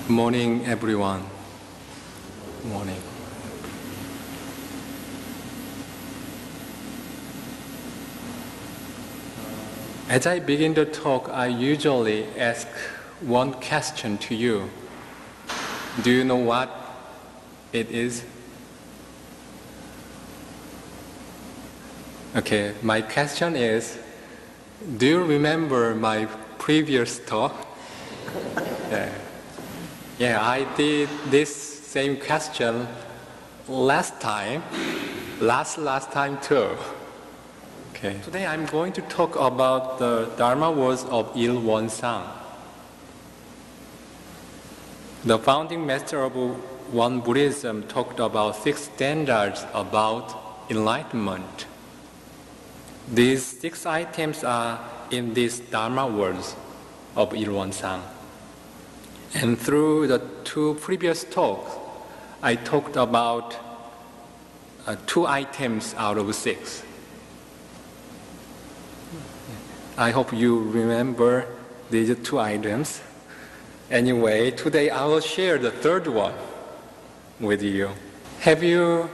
Morning, everyone. Morning. As I begin the talk, I usually ask one question to you. Do you know what it is? Okay, my question is, do you remember my previous talk? Yeah, I did this same question last time too. Okay. Today I'm going to talk about the Dharma words of won-buddhism. The founding master of won-buddhism talked about 6 standards about enlightenment. These 6 items are in these Dharma words of won-buddhism. And through the 2 previous talks, I talked about 2 items out of 6. I hope you remember these 2 items. Anyway, today I will share the 3rd one with you. Have you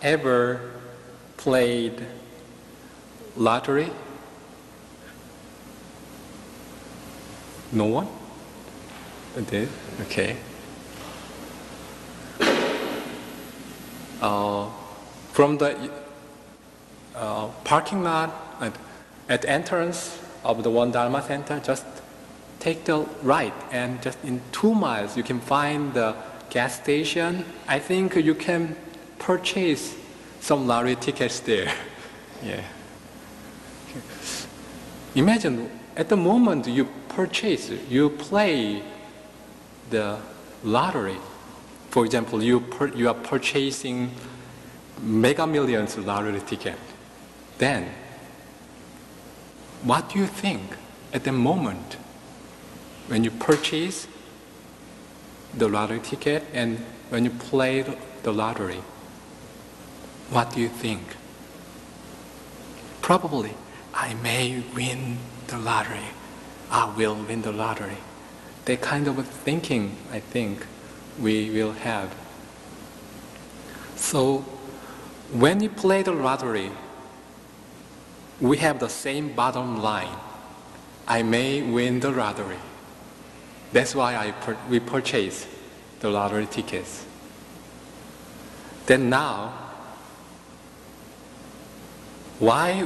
ever played lottery? No one? Did? Okay. From the parking lot at the entrance of the One Dharma Center, just take the right, and just in 2 miles you can find the gas station. I think you can purchase some lottery tickets there. Yeah. Imagine at the moment you play the lottery. For example, you are purchasing Mega Millions lottery ticket. Then, what do you think at the moment when you purchase the lottery ticket and when you play the lottery? What do you think? Probably, I may win the lottery. I will win the lottery. That kind of thinking, I think, we will have. So, when you play the lottery, we have the same bottom line. I may win the lottery. That's why we purchase the lottery tickets. Then now, why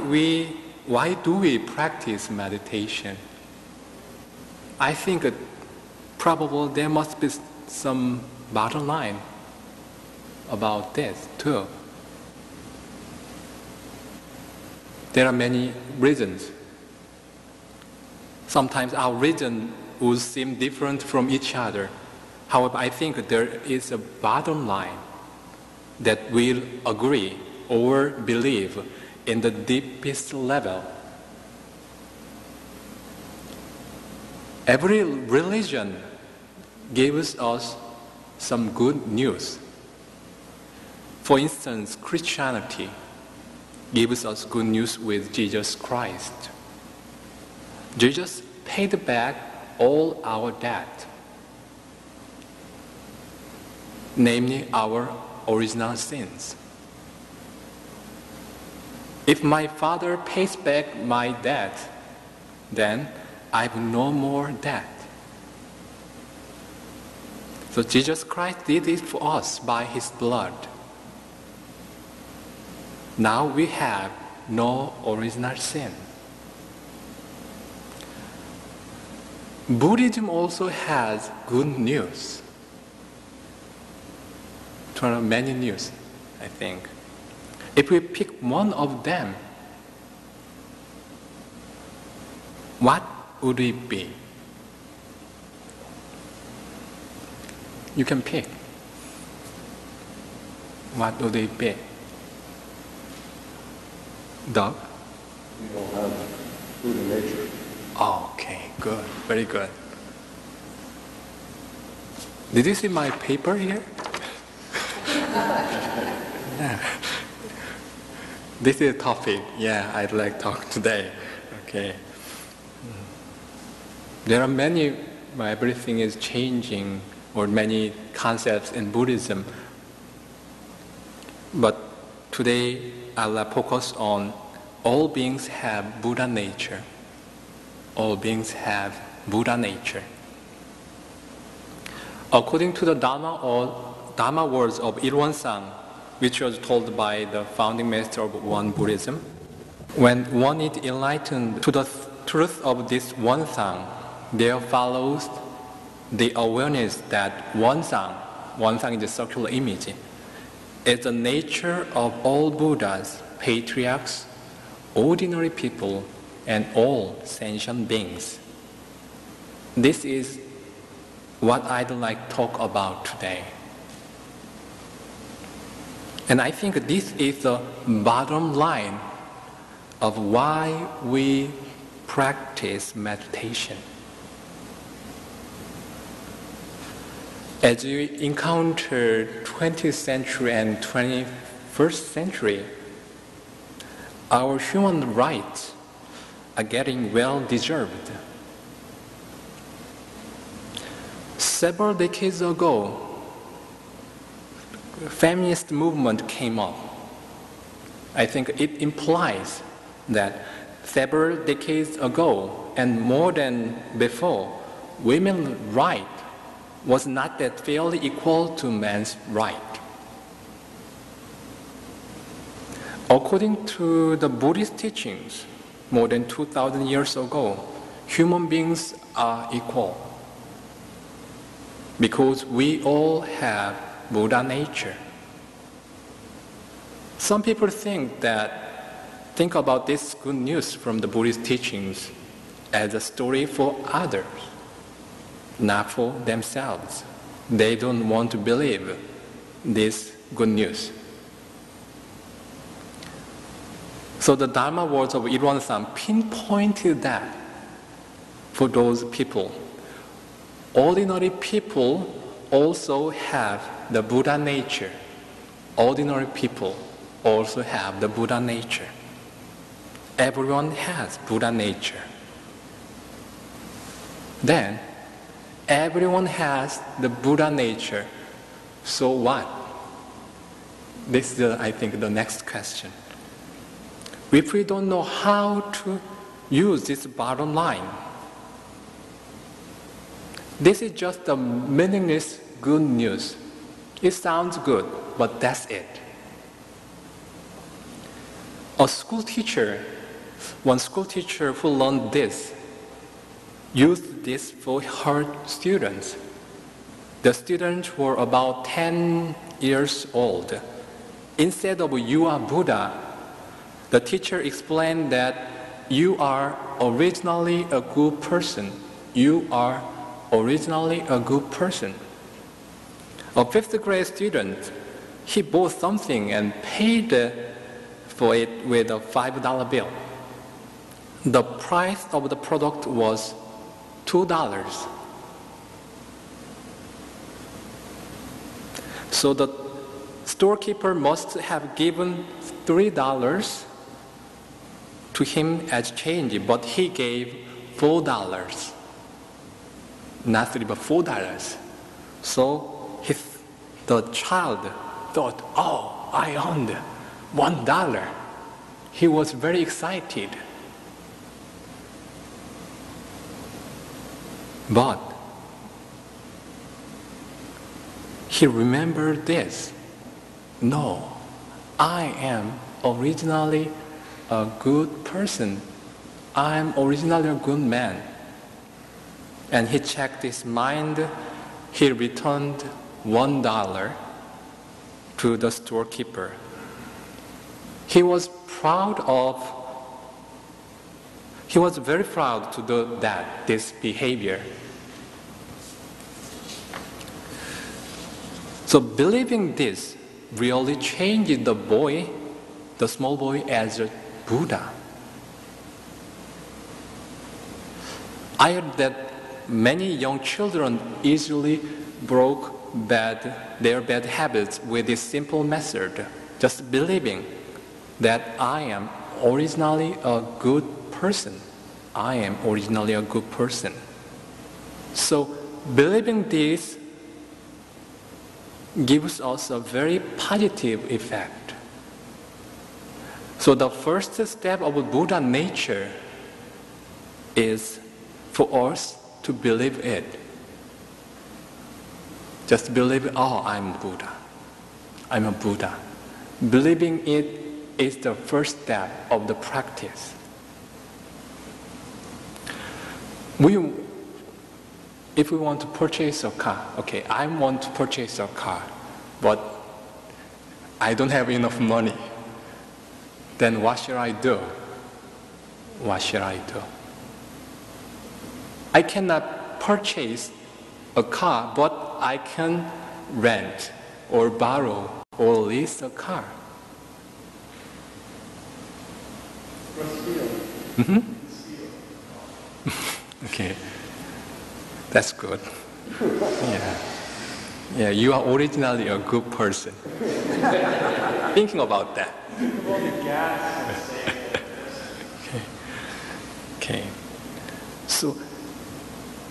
do we practice meditation? I think probably there must be some bottom line about this too. There are many reasons. Sometimes our reason would seem different from each other. However, I think there is a bottom line that we'll agree or believe in the deepest level. Every religion gives us some good news. For instance, Christianity gives us good news with Jesus Christ. Jesus paid back all our debt, namely our original sins. If my Father pays back my debt, then I have no more debt. So Jesus Christ did it for us by His blood. Now we have no original sin. Buddhism also has good news. There are many news, I think. If we pick one of them, what would it be? You can pick. What would it be? Doug? We don't have food in nature. Oh, okay, good, very good. Did you see my paper here? Yeah. This is a topic, I'd like to talk today. Okay. There are many, everything is changing or many concepts in Buddhism. But today I'll focus on all beings have Buddha nature. All beings have Buddha nature. According to the Dharma words of Deoksang, which was told by the founding master of won-buddhism, when one is enlightened to the truth of this one-sang, there follows the awareness that one-sang is a circular image, is the nature of all Buddhas, patriarchs, ordinary people, and all sentient beings. This is what I'd like to talk about today. And I think this is the bottom line of why we practice meditation. As we encounter 20th century and 21st century, our human rights are getting well deserved. Several decades ago, feminist movement came up. I think it implies that several decades ago and more than before, women's right was not that fairly equal to men's right. According to the Buddhist teachings, more than 2,000 years ago, human beings are equal because we all have Buddha nature. Some people think about this good news from the Buddhist teachings as a story for others, not for themselves. They don't want to believe this good news. So the Dharma words of Deoksang pinpointed that for those people. Ordinary people also have the Buddha nature. Ordinary people also have the Buddha nature. Everyone has Buddha nature. Then, everyone has the Buddha nature. So what? This is, I think, the next question. If we don't know how to use this bottom line, this is just a meaningless good news. It sounds good, but that's it. One school teacher who learned this, used this for her students. The students were about 10 years old. Instead of "you are Buddha," the teacher explained that you are originally a good person. You are originally a good person. A fifth grade student, he bought something and paid for it with a $5 bill. The price of the product was $2. So the storekeeper must have given $3 to him as change, but he gave $4. Not $3, but $4. So the child thought, "Oh, I earned $1. He was very excited. But he remembered this. No, I am originally a good person. I am originally a good man. And he checked his mind. He returned $1 to the storekeeper. He was very proud to do this behavior. So believing this really changed the small boy, as a Buddha. I heard that many young children easily broke their bad habits with this simple method, just believing that I am originally a good person. I am originally a good person. So believing this gives us a very positive effect. So the first step of Buddha nature is for us to believe it. Just believe, oh, I'm Buddha. I'm a Buddha. Believing it is the first step of the practice. If we want to purchase a car, okay, I want to purchase a car, but I don't have enough money. Then what should I do? What should I do? I cannot purchase a car, but I can rent or borrow or lease a car. Mm-hmm. Okay, that's good. Yeah, you are originally a good person. Thinking about that. Okay. So,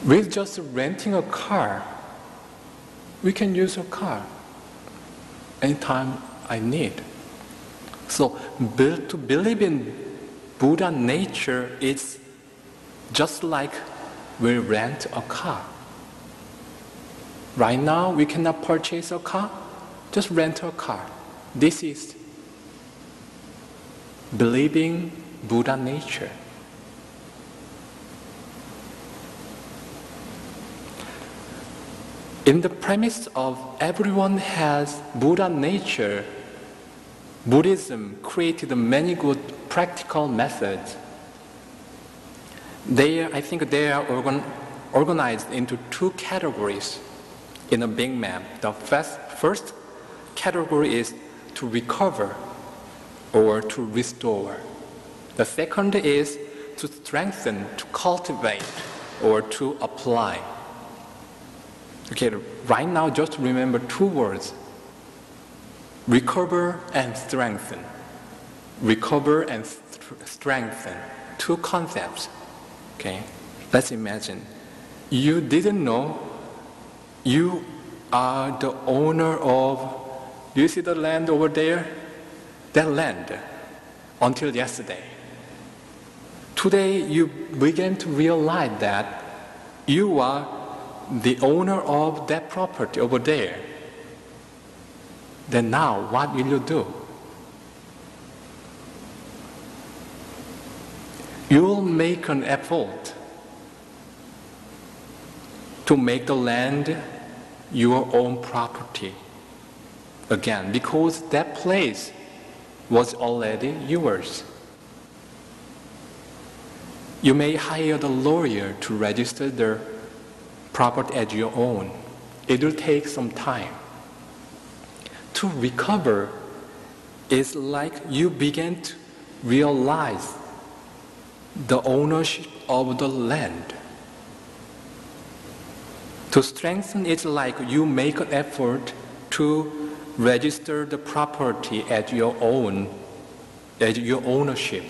with just renting a car, we can use a car anytime I need. So, to believe in Buddha nature is just like we rent a car. Right now, we cannot purchase a car, just rent a car. This is believing Buddha nature. In the premise of everyone has Buddha nature, Buddhism created many good practical methods. I think they are organized into two categories in a big map. The first category is to recover or to restore. The second is to strengthen, to cultivate, or to apply. Okay, right now just remember two words: recover and strengthen. Recover and strengthen, two concepts. Okay, let's imagine you didn't know you are the owner of, do you see the land over there? That land, until yesterday. Today you began to realize that you are the owner of that property over there. Then now, what will you do? You will make an effort to make the land your own property again, because that place was already yours. You may hire the lawyer to register the property as your own. It will take some time. To recover is like you begin to realize the ownership of the land. To strengthen is like you make an effort to register the property as your own, as your ownership.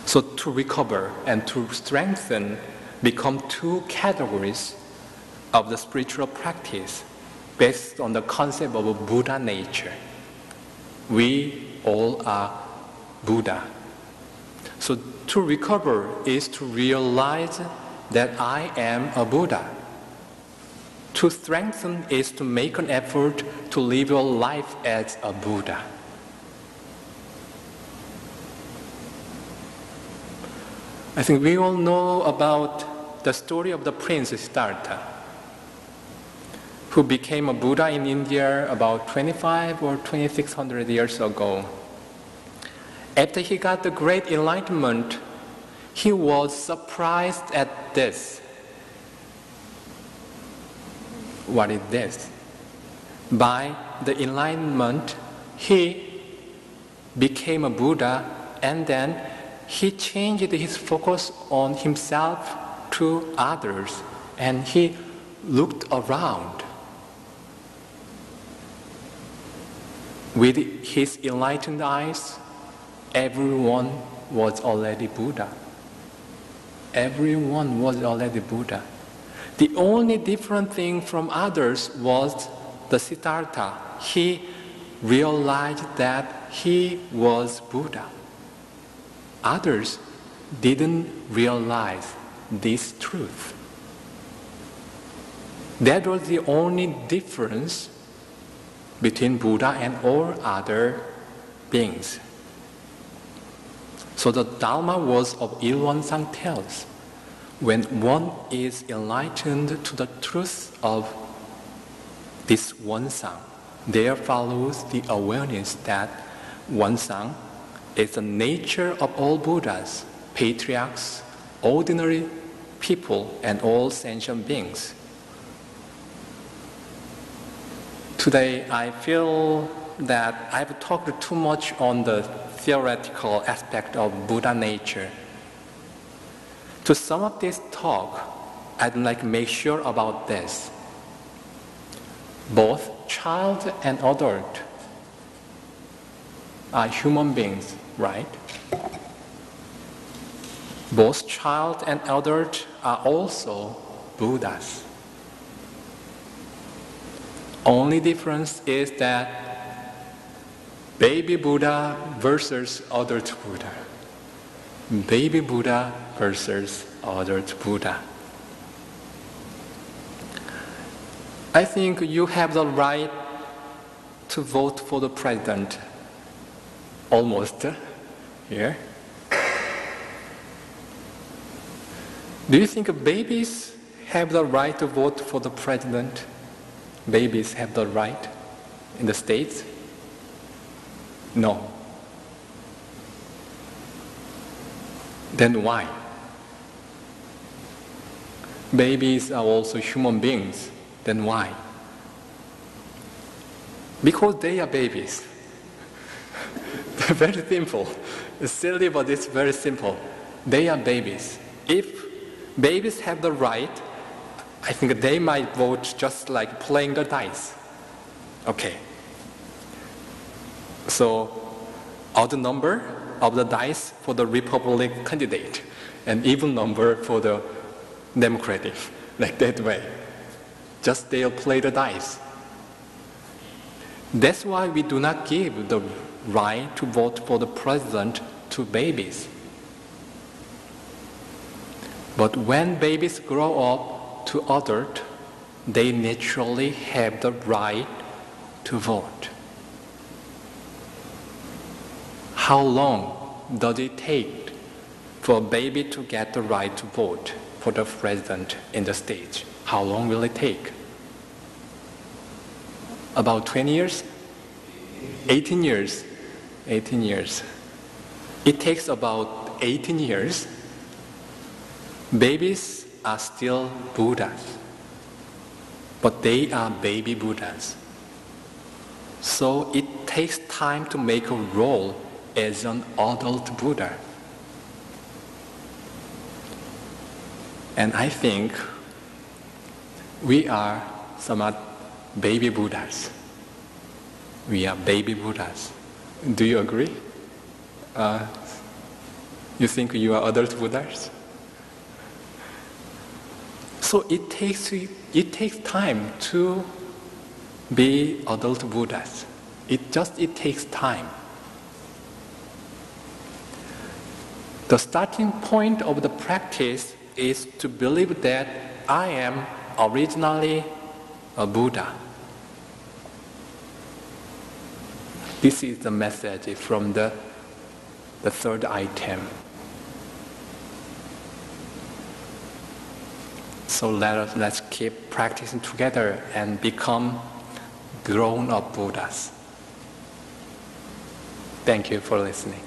So to recover and to strengthen become two categories of the spiritual practice based on the concept of Buddha nature. We all are Buddha. So to recover is to realize that I am a Buddha. To strengthen is to make an effort to live your life as a Buddha. I think we all know about the story of the Prince Siddhartha, who became a Buddha in India about 25 or 2600 years ago. After he got the great enlightenment, he was surprised at this. What is this? By the enlightenment, he became a Buddha, and then he changed his focus on himself to others, and he looked around. With his enlightened eyes, everyone was already Buddha. Everyone was already Buddha. The only different thing from others was the Siddhartha. He realized that he was Buddha. Others didn't realize this truth. That was the only difference between Buddha and all other beings. So the Dharma was of won-buddhism tells, when one is enlightened to the truth of this won-buddhism, there follows the awareness that won-buddhism is the nature of all Buddhas, patriarchs, ordinary people, and all sentient beings. Today, I feel that I've talked too much on the theoretical aspect of Buddha nature. To sum up this talk, I'd like to make sure about this. Both child and adult are human beings, right? Both child and adult are also Buddhas. Only difference is that baby Buddha versus adult Buddha. Baby Buddha versus adult Buddha. I think you have the right to vote for the president. Almost here. Do you think babies have the right to vote for the president? Babies have the right in the States? No. Then why? Babies are also human beings. Then why? Because they are babies. They're very simple. It's silly, but it's very simple. They are babies. If babies have the right, I think they might vote just like playing the dice. Okay. So, odd number of the dice for the Republican candidate, and even number for the Democratic, like that way. Just they'll play the dice. That's why we do not give the right to vote for the president to babies. But when babies grow up to adult, they naturally have the right to vote. How long does it take for a baby to get the right to vote for the president in the States? How long will it take? About 20 years? 18 years. 18 years. It takes about 18 years. Babies are still Buddhas, but they are baby Buddhas. So it takes time to make a role as an adult Buddha. And I think we are somewhat baby Buddhas. We are baby Buddhas. Do you agree? You think you are adult Buddhas? So it takes time to be adult Buddhas. It takes time. The starting point of the practice is to believe that I am originally a Buddha. This is the message from the third item. So let's keep practicing together and become grown-up Buddhas. Thank you for listening.